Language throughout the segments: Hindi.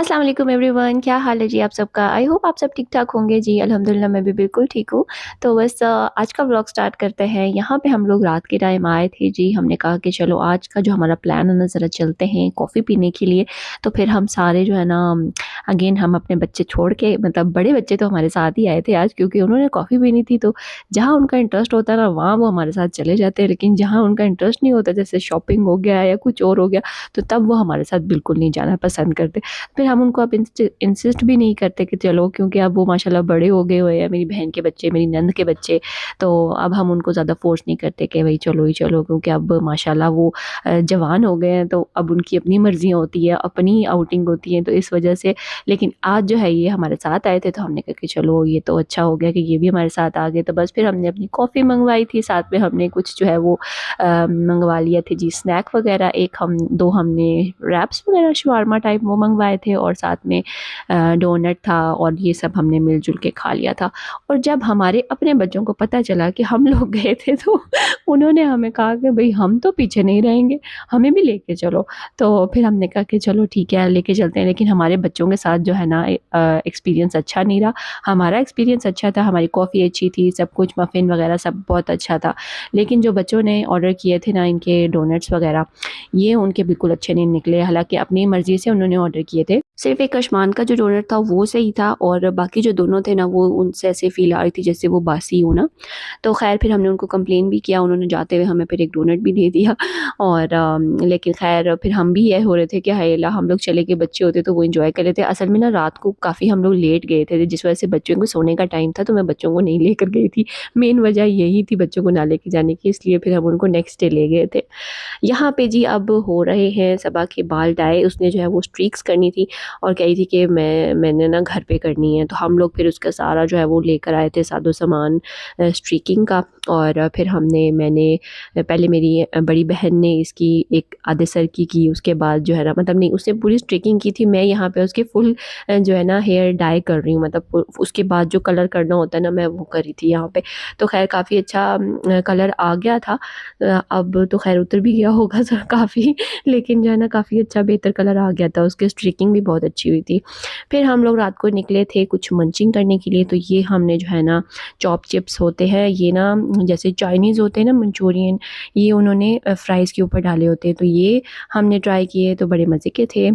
अस्सलाम वालेकुम एवरीवन, क्या हाल है जी आप सबका? आई होप आप सब ठीक-ठाक होंगे जी, अल्हम्दुलिल्लाह मैं भी बिल्कुल ठीक हूँ। तो बस आज का व्लॉग स्टार्ट करते हैं। यहाँ पे हम लोग रात के टाइम आए थे जी, हमने कहा कि चलो आज का जो हमारा प्लान है ना ज़रा चलते हैं कॉफ़ी पीने के लिए। तो फिर हम सारे जो है ना अगेन हम अपने बच्चे छोड़ के मतलब बड़े बच्चे तो हमारे साथ ही आए थे आज क्योंकि उन्होंने कॉफ़ी पीनी थी तो जहाँ उनका इंटरेस्ट होता है ना वहाँ वो हमारे साथ चले जाते हैं, लेकिन जहाँ उनका इंटरेस्ट नहीं होता जैसे शॉपिंग हो गया या कुछ और हो गया, तो तब वो हमारे साथ बिल्कुल नहीं जाना पसंद करते। फिर हम उनको अब इंसिस्ट भी नहीं करते कि चलो, क्योंकि अब वो माशाल्लाह बड़े हो गए हुए हैं, मेरी बहन के बच्चे, मेरी नंद के बच्चे, तो अब हम उनको ज़्यादा फ़ोर्स नहीं करते कि भई चलो ही चलो, क्योंकि अब माशाल्लाह वो जवान हो गए हैं, तो अब उनकी अपनी मर्ज़ियाँ होती है, अपनी आउटिंग होती है, तो इस वजह से। लेकिन आज जो है ये हमारे साथ आए थे, तो हमने कहा कि चलो ये तो अच्छा हो गया कि ये भी हमारे साथ आ गए, तो बस फिर हमने अपनी कॉफ़ी मँगवाई थी, साथ में हमने कुछ जो है वो मँगवा लिया थे जी स्नैक वग़ैरह, 2 हमने रैप्स वग़ैरह शवारमा टाइप वो मँगवाए थे और साथ में डोनट था और ये सब हमने मिल-जुल के खा लिया था। और जब हमारे अपने बच्चों को पता चला कि हम लोग गए थे तो उन्होंने हमें कहा कि भई हम तो पीछे नहीं रहेंगे, हमें भी लेके चलो। तो फिर हमने कहा कि चलो ठीक है लेके चलते हैं, लेकिन हमारे बच्चों के साथ जो है ना एक्सपीरियंस अच्छा नहीं रहा। हमारा एक्सपीरियंस अच्छा था, हमारी कॉफ़ी अच्छी थी, सब कुछ मफ़िन वग़ैरह सब बहुत अच्छा था। लेकिन जो बच्चों ने ऑर्डर किए थे ना इनके डोनट्स वग़ैरह, ये उनके बिल्कुल अच्छे नहीं निकले। हालाँकि अपनी मर्ज़ी से उन्होंने ऑर्डर किए थे। सिर्फ़ एक अशमान का जो डोनट था वो सही था और बाकी जो दोनों थे ना वो उनसे ऐसे फ़ील आ रही थी जैसे वो बासी हो ना। तो ख़ैर फिर हमने उनको कंप्लेन भी किया, उन्होंने जाते हुए हमें फिर एक डोनट भी दे दिया और लेकिन ख़ैर फिर हम भी ये हो रहे थे कि हाय अल्लाह, हम लोग चले गए, बच्चे होते तो वो एन्जॉय कर लेते। असल में ना रात को काफ़ी हम लोग लेट गए थे, जिस वजह से बच्चों को सोने का टाइम था, तो मैं बच्चों को नहीं लेकर गई थी। मेन वजह यही थी बच्चों को ना लेके जाने की, इसलिए फिर हम उनको नेक्स्ट डे ले गए थे। यहाँ पे जी अब हो रहे हैं सबा के बाल डाई, उसने जो है वो स्ट्रीक्स करनी थी और कह रही थी कि मैंने ना घर पे करनी है, तो हम लोग फिर उसका सारा जो है वो लेकर आए थे साजो सामान स्ट्रीकिंग का। और फिर मैंने पहले मेरी बड़ी बहन ने इसकी एक आधे सर की, उसके बाद जो है ना मतलब नहीं, उसने पूरी स्ट्रीकिंग की थी, मैं यहाँ पे उसके फुल जो है ना हेयर डाई कर रही हूँ, मतलब उसके बाद जो कलर करना होता है ना मैं वो करी थी यहाँ पे। तो खैर काफ़ी अच्छा कलर आ गया था। अब तो ख़ैर उतर भी गया होगा स काफ़ी, लेकिन जो है ना काफ़ी अच्छा बेहतर कलर आ गया था, उसकी स्ट्रीकिंग भी बहुत अच्छी हुई थी। फिर हम लोग रात को निकले थे कुछ मंचिंग करने के लिए, तो ये हमने जो है ना चॉप चिप्स होते हैं, ये ना जैसे चाइनीज़ होते हैं ना मंचूरियन, ये उन्होंने फ्राइज़ के ऊपर डाले होते हैं, तो ये हमने ट्राई किए तो बड़े मज़े के थे।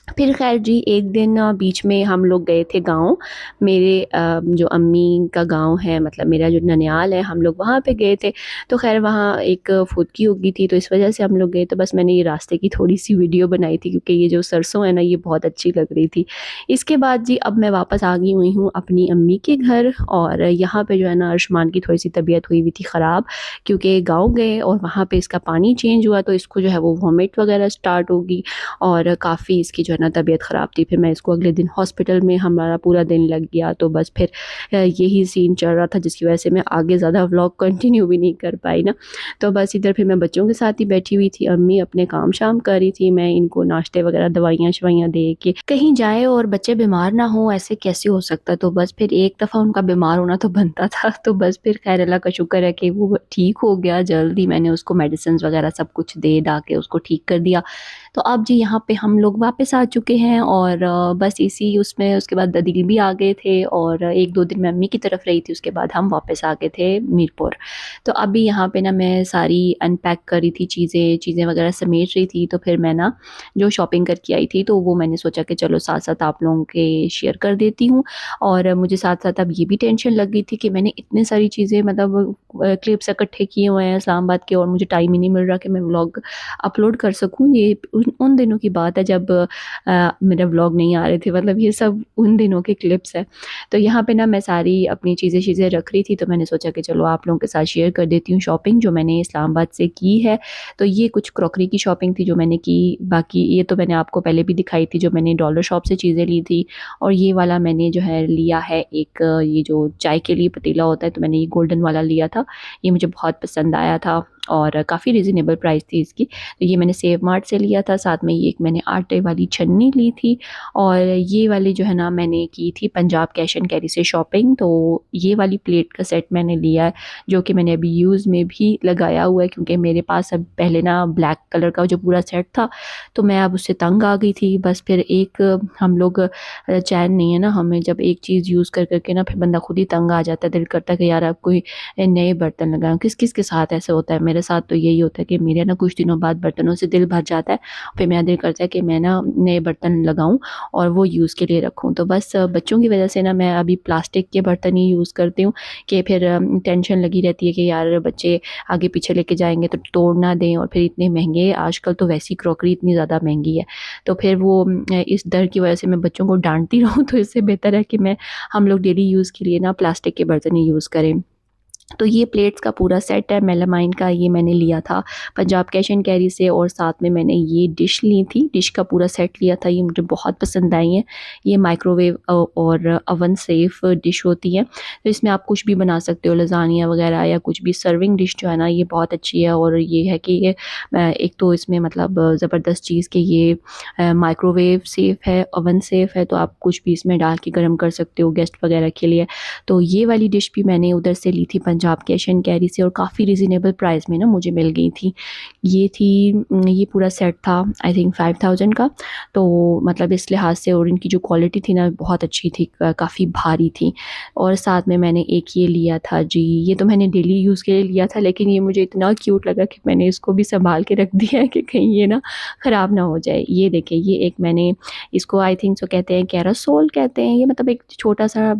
फिर ख़ैर जी एक दिन बीच में हम लोग गए थे गाँव, मेरे जो अम्मी का गाँव है, मतलब मेरा जो ननिहाल है, हम लोग वहाँ पे गए थे। तो ख़ैर वहाँ एक फुदकी हो गई थी, तो इस वजह से हम लोग गए, तो बस मैंने ये रास्ते की थोड़ी-सी वीडियो बनाई थी क्योंकि ये जो सरसों है ना ये बहुत अच्छी लग रही थी। इसके बाद जी अब मैं वापस आ गई हुई हूँ अपनी अम्मी के घर और यहाँ पे जो है ना अर्शमान की थोड़ी-सी तबीयत हुई हुई थी ख़राब, क्योंकि गाँव गए और वहाँ पे इसका पानी चेंज हुआ तो इसको जो है वो वॉमिट वग़ैरह स्टार्ट हो गई और काफ़ी इसकी जो है ना तबीयत ख़राब थी। फिर मैं इसको अगले दिन हॉस्पिटल में हमारा पूरा दिन लग गया, तो बस फिर यही सीन चल रहा था जिसकी वजह से मैं आगे ज़्यादा व्लॉग कंटिन्यू भी नहीं कर पाई ना। तो बस इधर फिर मैं बच्चों के साथ ही बैठी हुई थी, अम्मी अपने काम शाम कर रही थी, मैं इनको नाश्ते वगैरह दवाइयाँ-शवाइयाँ दे के कहीं जाए और बच्चे बीमार ना हों, ऐसे कैसे हो सकता? तो बस फिर एक दफ़ा उनका बीमार होना तो बनता था, तो बस फिर खैर अल्लाह का शुक्र है कि वो ठीक हो गया जल्दी, मैंने उसको मेडिसिन्स वगैरह सब कुछ दे दा के उसको ठीक कर दिया। तो अब जी यहाँ पे हम लोग वापस आ चुके हैं और बस इसी उसमें उसके बाद ददील भी आ गए थे और 1-2 दिन मैं अम्मी की तरफ रही थी, उसके बाद हम वापस आ गए थे मीरपुर। तो अभी यहाँ पे ना मैं सारी अनपैक कर रही थी चीज़ें वगैरह समेट रही थी, तो फिर मैं ना जो शॉपिंग करके आई थी तो वो मैंने सोचा कि चलो साथ-साथ आप लोगों के शेयर कर देती हूँ। और मुझे साथ-साथ अब ये भी टेंशन लग गई थी कि मैंने इतनी सारी चीज़ें मतलब क्लिप्स इकट्ठे किए हुए हैं इस्लामाबाद के और मुझे टाइम ही नहीं मिल रहा कि मैं व्लॉग अपलोड कर सकूँ। ये उन दिनों की बात है जब मेरे व्लॉग नहीं आ रहे थे, मतलब ये सब उन दिनों के क्लिप्स हैं। तो यहाँ पे ना मैं सारी अपनी चीज़ें रख रही थी, तो मैंने सोचा कि चलो आप लोगों के साथ शेयर कर देती हूँ शॉपिंग जो मैंने इस्लामाबाद से की है। तो ये कुछ क्रॉकरी की शॉपिंग थी जो मैंने की, बाकी ये तो मैंने आपको पहले भी दिखाई थी जो मैंने डॉलर शॉप से चीज़ें ली थी। और ये वाला मैंने जो है लिया है एक ये जो चाय के लिए पतीला होता है, तो मैंने ये गोल्डन वाला लिया था, ये मुझे बहुत पसंद आया था। और काफ़ी रिजनेबल प्राइस थी इसकी। तो ये मैंने सेव मार्ट से लिया था। साथ में ये एक मैंने आटे वाली छन्नी ली थी, और ये वाली जो है ना मैंने की थी पंजाब कैश एंड कैरी से शॉपिंग। तो ये वाली प्लेट का सेट मैंने लिया है, जो कि मैंने अभी यूज़ में भी लगाया हुआ है, क्योंकि मेरे पास अब पहले ना ब्लैक कलर का जो पूरा सेट था, तो मैं अब उससे तंग आ गई थी। बस फिर एक हम लोग चैन नहीं है ना हमें, जब एक चीज़ यूज़ कर करके ना फिर बंदा खुद ही तंग आ जाता है। दिल करता है कि यार अब कोई नए बर्तन लगाऊं। किस किस के साथ ऐसा होता है, मेरे साथ तो यही होता है कि मेरे ना कुछ दिनों बाद बर्तनों से दिल भर जाता है, फिर मेरा दिल करता है कि मैं ना नए बर्तन लगाऊं और वो यूज़ के लिए रखूं। तो बस बच्चों की वजह से ना मैं अभी प्लास्टिक के बर्तन ही यूज़ करती हूँ, कि फिर टेंशन लगी रहती है कि यार बच्चे आगे पीछे लेके जाएंगे तो तोड़ ना दें, और फिर इतने महंगे आजकल तो वैसी क्रॉकरी इतनी ज़्यादा महंगी है। तो फिर वो इस डर की वजह से मैं बच्चों को डांटती रहूँ, तो इससे बेहतर है कि मैं हम लोग डेली यूज़ के लिए ना प्लास्टिक के बर्तन ही यूज़ करें। तो ये प्लेट्स का पूरा सेट है मेलामाइन का, ये मैंने लिया था पंजाब कैश एंड कैरी से। और साथ में मैंने ये डिश ली थी, डिश का पूरा सेट लिया था, ये मुझे बहुत पसंद आई है। ये माइक्रोवेव और अवन सेफ डिश होती है, तो इसमें आप कुछ भी बना सकते हो, लजानिया वगैरह या कुछ भी। सर्विंग डिश जो है ना ये बहुत अच्छी है, और ये है कि ये एक तो इसमें मतलब ज़बरदस्त चीज़ कि ये माइक्रोवेव सेफ़ है, अवन सेफ़ है, तो आप कुछ भी इसमें डाल के गर्म कर सकते हो गेस्ट वगैरह के लिए। तो ये वाली डिश भी मैंने उधर से ली थी पंजाब कैश एंड कैरी से, और काफ़ी रिजनेबल प्राइस में ना मुझे मिल गई थी। ये पूरा सेट था आई थिंक 5000 का। तो मतलब इस लिहाज से, और इनकी जो क्वालिटी थी ना बहुत अच्छी थी, काफ़ी भारी थी। और साथ में मैंने एक ये लिया था जी, ये तो मैंने डेली यूज़ के लिए लिया था, लेकिन ये मुझे इतना क्यूट लगा कि मैंने इसको भी संभाल के रख दिया है कि कहीं ये ना ख़राब ना हो जाए। ये देखिए, ये एक मैंने इसको आई थिंक सो कहते हैं, कैरासोल कहते हैं। ये मतलब एक छोटा सा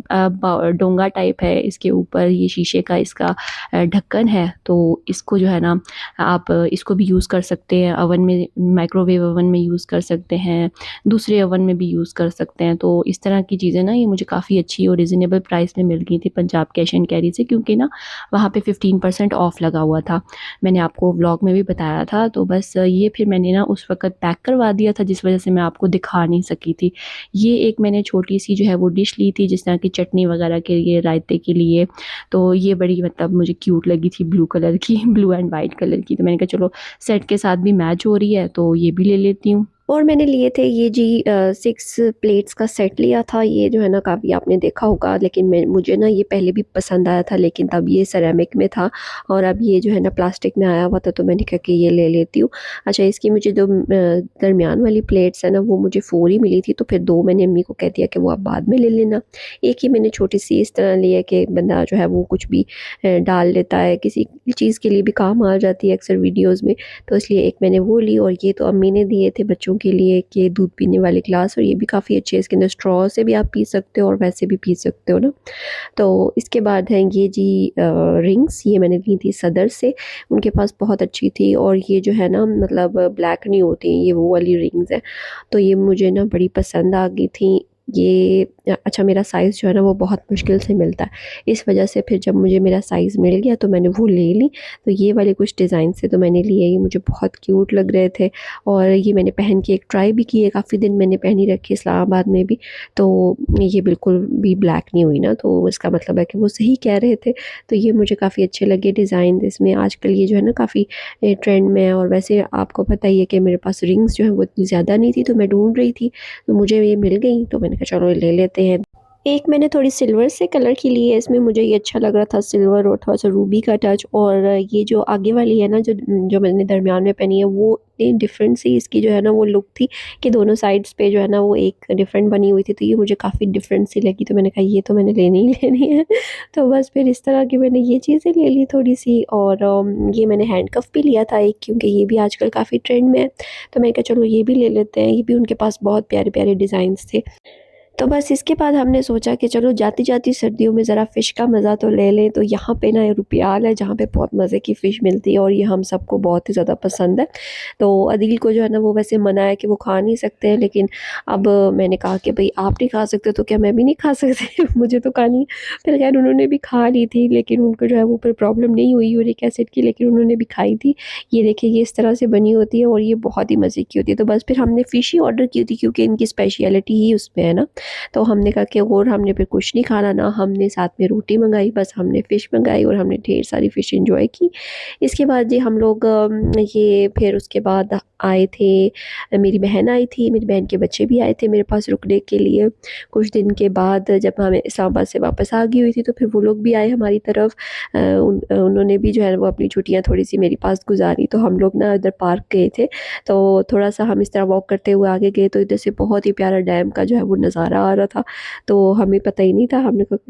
डोंगा टाइप है, इसके ऊपर ये शीशे का इसका ढक्कन है। तो इसको जो है ना आप इसको भी यूज़ कर सकते हैं अवन में, माइक्रोवेव अवन में यूज़ कर सकते हैं, दूसरे अवन में भी यूज़ कर सकते हैं। तो इस तरह की चीज़ें ना ये मुझे काफ़ी अच्छी और रिजनेबल प्राइस में मिल गई थी पंजाब कैश एंड कैरी से, क्योंकि ना वहाँ पे 15% ऑफ लगा हुआ था, मैंने आपको व्लॉग में भी बताया था। तो बस ये फिर मैंने ना उस वक़्त पैक करवा दिया था, जिस वजह से मैं आपको दिखा नहीं सकी थी। ये एक मैंने छोटी सी जो है वो डिश ली थी, जिस तरह की चटनी वगैरह के लिए, रायते के लिए। तो ये बड़ी मतलब मुझे क्यूट लगी थी, ब्लू कलर की ब्लू एंड वाइट कलर की। तो मैंने कहा चलो सेट के साथ भी मैच हो रही है, तो ये भी ले लेती हूँ। और मैंने लिए थे ये जी 6 प्लेट्स का सेट लिया था। ये जो है ना काफ़ी आपने देखा होगा, लेकिन मुझे ना ये पहले भी पसंद आया था, लेकिन तब ये सेरेमिक में था और अब ये जो है ना प्लास्टिक में आया हुआ था, तो मैंने कहा कि ये ले लेती हूँ। अच्छा, इसकी मुझे जो दरमियान वाली प्लेट्स है ना वो मुझे 4 ही मिली थी, तो फिर 2 मैंने अम्मी को कह दिया कि वो आप बाद में ले लेना। एक ही मैंने छोटी सी इस तरह ली है कि बंदा जो है वो कुछ भी डाल लेता है, किसी चीज़ के लिए भी काम आ जाती है अक्सर वीडियोज़ में, तो इसलिए एक मैंने वो ली। और ये तो अम्मी ने दिए थे बच्चों के लिए कि दूध पीने वाले ग्लास, और ये भी काफ़ी अच्छे हैं, इसके अंदर स्ट्रॉ से भी आप पी सकते हो और वैसे भी पी सकते हो ना। तो इसके बाद हैं ये जी रिंग्स, ये मैंने ली थी सदर से, उनके पास बहुत अच्छी थी। और ये जो है ना मतलब ब्लैक नहीं होती, ये वो वाली रिंग्स हैं, तो ये मुझे ना बड़ी पसंद आ गई थी। ये अच्छा, मेरा साइज़ जो है ना वो बहुत मुश्किल से मिलता है, इस वजह से फिर जब मुझे मेरा साइज़ मिल गया तो मैंने वो ले ली। तो ये वाले कुछ डिज़ाइन से तो मैंने लिए, ये मुझे बहुत क्यूट लग रहे थे, और ये मैंने पहन के एक ट्राई भी की है, काफ़ी दिन मैंने पहनी रखी इस्लामाबाद में भी। तो ये बिल्कुल भी ब्लैक नहीं हुई ना, तो इसका मतलब है कि वो सही कह रहे थे। तो ये मुझे काफ़ी अच्छे लगे डिज़ाइन इसमें। आजकल ये जो है ना काफ़ी ट्रेंड में है, और वैसे आपको पता ही है कि मेरे पास रिंग्स जो है वो इतनी ज़्यादा नहीं थी, तो मैं ढूंढ रही थी, तो मुझे ये मिल गई, तो मैंने कहा चलो ले लेते हैं। एक मैंने थोड़ी सिल्वर से कलर की ली है, इसमें मुझे ये अच्छा लग रहा था, सिल्वर और थोड़ा सा रूबी का टच। और ये जो आगे वाली है ना, जो जो मैंने दरमियान में पहनी है, वो इतनी डिफरेंट सी इसकी जो है ना वो लुक थी कि दोनों साइड्स पे जो है ना वो एक डिफरेंट बनी हुई थी, तो ये मुझे काफ़ी डिफरेंट सी लगी, तो मैंने कहा ये तो मैंने लेनी ही लेनी है। तो बस फिर इस तरह की मैंने ये चीज़ें ले ली थोड़ी सी। और ये मैंने हैंड कफ भी लिया था एक, क्योंकि ये भी आजकल काफ़ी ट्रेंड में है, तो मैंने कहा चलो ये भी ले लेते हैं। ये भी उनके पास बहुत प्यारे प्यारे डिज़ाइंस थे। तो बस इसके बाद हमने सोचा कि चलो जाती-जाती सर्दियों में ज़रा फ़िश का मज़ा तो ले लें। तो यहाँ पे ना रुपियाल है, जहाँ पे बहुत मज़े की फ़िश मिलती है, और ये हम सबको बहुत ही ज़्यादा पसंद है। तो अदील को जो है ना वो वैसे मना है कि वो खा नहीं सकते हैं, लेकिन अब मैंने कहा कि भई आप नहीं खा सकते तो क्या मैं भी नहीं खा सकती? मुझे तो खानी है। फिर खैर उन्होंने भी खा ली थी, लेकिन उनको जो है वो फिर प्रॉब्लम नहीं हुई यूरिक एसिड की, लेकिन उन्होंने भी खाई थी। ये देखिए, ये इस तरह से बनी होती है और ये बहुत ही मज़े की होती है। तो बस फिर हमने फ़िश ही ऑर्डर की थी, क्योंकि इनकी स्पेशलिटी ही उसमें है ना। तो हमने कहा कि और हमने फिर कुछ नहीं खाना, ना हमने साथ में रोटी मंगाई, बस हमने फ़िश मंगाई और हमने ढेर सारी फ़िश एंजॉय की। इसके बाद जी हम लोग ये फिर उसके बाद आए थे, मेरी बहन आई थी, मेरी बहन के बच्चे भी आए थे मेरे पास रुकने के लिए। कुछ दिन के बाद जब हमें इस्लामाबाद से वापस आ गई हुई थी तो फिर वो लोग भी आए हमारी तरफ। उन्होंने भी जो है वो अपनी छुट्टियाँ थोड़ी-सी मेरे पास गुज़ारी, तो हम लोग ना इधर पार्क गए थे। तो थोड़ा-सा हम इस तरह वॉक करते हुए आगे गए तो इधर से बहुत ही प्यारा डैम का जो है वो नज़ारा आ रहा था। तो हमें पता ही नहीं था,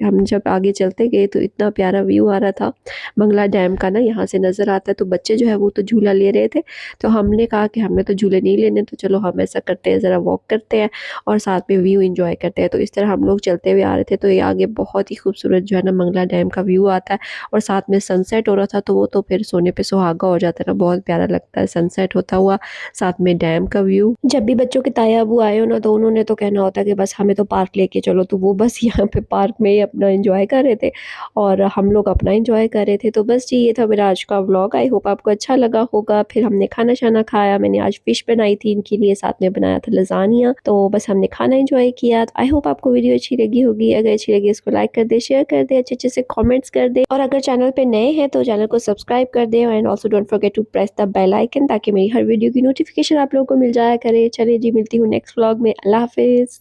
हम जब आगे चलते गए तो इतना प्यारा व्यू आ रहा था। मंगला डैम का ना यहाँ से नज़र आता है, तो बच्चे जो है वो तो झूला ले रहे थे। तो हमने कहा कि हमें तो झूले नहीं लेने, तो चलो हम ऐसा करते हैं, ज़रा वॉक करते हैं और साथ में व्यू एंजॉय करते हैं। तो इस तरह हम लोग चलते हुए आ रहे थे, तो ये आगे बहुत ही खूबसूरत जो है ना मंगला डैम का व्यू आता है और साथ में सनसेट हो रहा था, तो वो तो फिर सोने पे सुहागा हो जाता है ना, बहुत प्यारा लगता है सनसेट होता हुआ, साथ में डैम का व्यू। जब भी बच्चों के ताया अबू आए हो ना, तो उन्होंने तो कहना होता है कि बस हमें तो पार्क लेके चलो, तो वो बस यहाँ पे पार्क में ही अपना एंजॉय कर रहे थे और हम लोग अपना एंजॉय कर रहे थे। तो बस जी ये था मेरा आज का व्लॉग। आई होप आपको अच्छा लगा होगा। फिर हमने खाना शाना खाया, मैंने आज फिश बनाई थी इनके लिए, साथ में बनाया था लजानिया। तो बस हमने खाना एंजॉय किया। आई होप आपको वीडियो अच्छी लगी होगी। अगर अच्छी लगी इसको लाइक कर दे, शेयर कर दे, अच्छे अच्छे से कॉमेंट्स कर दे और अगर चैनल पे नए हैं तो चैनल को सब्सक्राइब कर दे and also don't forget to press the bell icon, ताकि मेरी हर वीडियो की नोटिफिकेशन आप लोगों को मिल जाया करे। चलिए जी मिलती हूँ नेक्स्ट व्लॉग में। अल्लाह हाफिज।